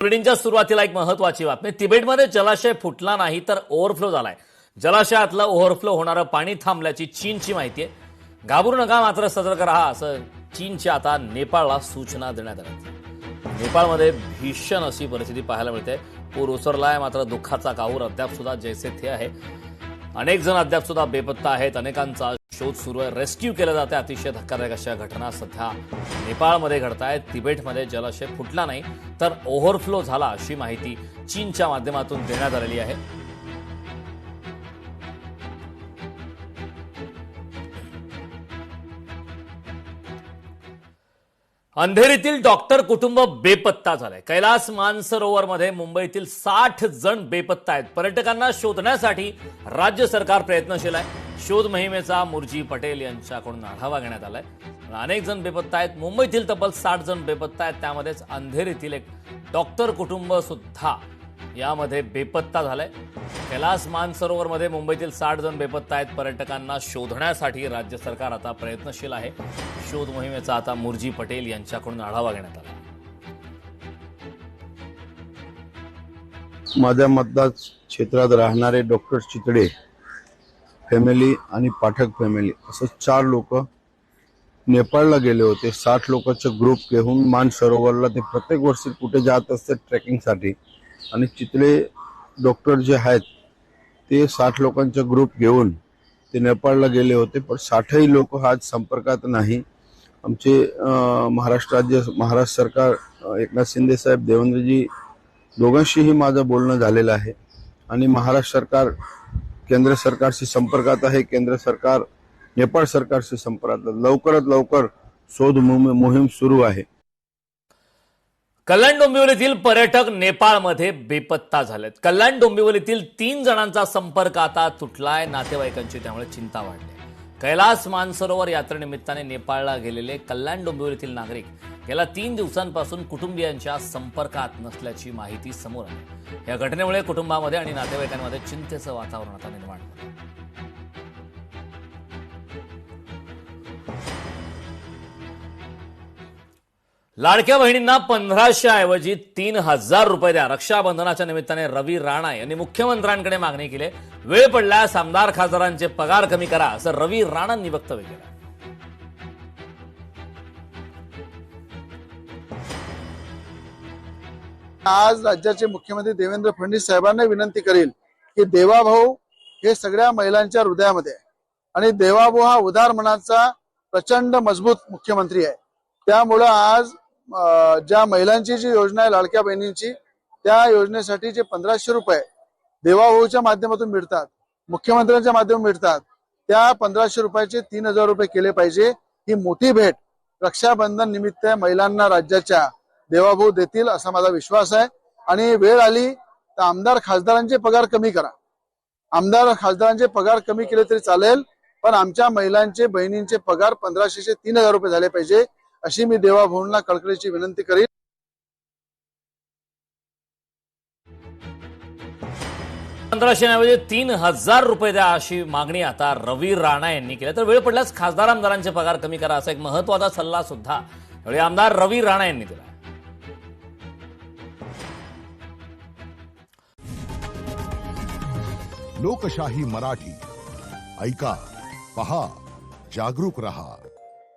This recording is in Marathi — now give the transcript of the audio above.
बुलेटिनच्या सुरुवातीला एक महत्त्वाची बातमी। तिबेटमध्ये जलाशय फुटला नाही तर ओव्हरफ्लो झालाय। जलाशयातलं ओव्हरफ्लो होणारं पाणी थांबल्याची चीनची माहिती आहे। घाबरू नका, मात्र सतर्क राहा, असं चीनच्या आता नेपाळला सूचना देण्यात आली। नेपाळमध्ये भीषण अशी परिस्थिती पाहायला मिळते। पूर ओसरलाय, मात्र दुःखाचा काहूर अद्याप सुद्धा जैसे थे आहे। अनेक जण अद्याप सुद्धा बेपत्ता आहेत। अनेकांचा शोध सुरू आहे, रेस्क्यू केलं जाते। अतिशय धक्कादायक अशा घटना सध्या नेपाळमध्ये घडतायत। तिबेटमध्ये जलाशय फुटला नाही तर ओव्हरफ्लो झाला अशी माहिती चीनच्या माध्यमातून देण्यात आलेली आहे। अंधेरीतील डॉक्टर कुटुंब बेपत्ता झालंय। कैलास मानसरोवरमध्ये मुंबईतील 60 जण बेपत्ता आहेत। पर्यटकांना शोधण्यासाठी राज्य सरकार प्रयत्नशील आहे। शोध मोहिमेचा मुर्जी पटेल यांच्याकडून आढावा घेण्यात आलाय। अनेक जण बेपत्ता आहेत। मुंबईतील तब्बल 60 जण बेपत्ता आहेत, त्यामध्येच अंधेरीतील एक डॉक्टर कुटुंब सुद्धा यामध्ये बेपत्ता झालंय। कैलास मानसरोवरमध्ये मुंबईतील 60 जण बेपत्ता आहेत। पर्यटकांना शोधण्यासाठी राज्य सरकार आता प्रयत्नशील आहे। शोध मोहिमेचा आता मुर्जी पटेल यांच्याकडून आढावा घेण्यात आला। माझ्या मतदार क्षेत्रात राहणारे डॉक्टर चितळे फॅमिली आणि पाठक फॅमिली असं 4 लोक नेपाळला गेले होते। 60 लोकांचा ग्रुप घेऊन मानसरोवरला ते प्रत्येक वर्षी कुठे जात असतात ट्रेकिंगसाठी। आणि चितळे डॉक्टर जे आहेत ते 60 लोकांचा ग्रुप घेऊन ते नेपाळला गेले होते, पण 60ही लोक आज संपर्कात नाही। आमचे महाराष्ट्र सरकार एकनाथ शिंदे साहेब, देवेंद्रजी दोघांशीही माझं बोलणं झालेलं आहे आणि महाराष्ट्र सरकार केंद्र सरकारशी संपर्कात आहे। केंद्र सरकार नेपाळ सरकारशी संपर्कात, लवकरात लवकर शोध मोहीम सुरू आहे। कल्याण डोंबिवलीतील पर्यटक नेपाळमध्ये बेपत्ता झालेत। कल्याण डोंबिवलीतील 3 जणांचा संपर्क आता तुटलाय। नातेवाईकांची त्यामुळे चिंता वाढली। कैलास मानसरोवर यात्रेनिमित्ताने नेपाळला गेलेले कल्याण डोंबिवलीतील नागरिक गेल्या 3 दिवसांपासून कुटुंबियांच्या संपर्कात नसल्याची माहिती समोर आली। या घटनेमुळे कुटुंबामध्ये आणि नातेवाईकांमध्ये चिंतेचं वातावरण आता निर्माण झालं। लाडक्या बहिणींना 1500 ऐवजी 3000 रुपये द्या। रक्षाबंधनाच्या निमित्ताने रवी राणा यांनी मुख्यमंत्र्यांकडे मागणी केली। वेळ पडल्यास आमदार खासदारांचे पगार कमी करा, असं रवी राणांनी वक्तव्य केलं। आज राज्याचे मुख्यमंत्री देवेंद्र फडणवीस साहेबांना विनंती करेल की देवाभाऊ हे सगळ्या महिलांच्या हृदयामध्ये आहे आणि देवाभाऊ हा उदार मनाचा प्रचंड मजबूत मुख्यमंत्री आहे। त्यामुळे आज ज्या महिलांची जी योजना आहे लाडक्या बहिणींची, त्या योजनेसाठी जे 1500 रुपये देवाभाऊच्या माध्यमातून मिळतात, मुख्यमंत्र्यांच्या माध्यमातून मिळतात, त्या 1500 रुपयाचे 3000 रुपये केले पाहिजे। ही मोठी भेट रक्षाबंधन निमित्त महिलांना राज्याच्या देवाभाऊ देतील असा माझा विश्वास आहे। आणि वेळ आली तर आमदार खासदारांचे पगार कमी करा। आमदार खासदारांचे पगार कमी केले तरी चालेल, पण आमच्या महिलांचे बहिणींचे पगार 1500 चे 3000 रुपये झाले पाहिजे, अशी मी देवाभाऊंना कळकळीची विनंती करीन। 1500 ऐवजी 3000 रुपये द्या अशी मागणी आता रवी राणा यांनी केली। तर वेळ पडल्यास खासदार आमदारांचे पगार कमी करा, असा एक महत्त्वाचा सल्ला सुद्धा यावेळी आमदार रवी राणा यांनी दिला। लोकशाही मराठी ऐका, पहा, जागरूक रहा।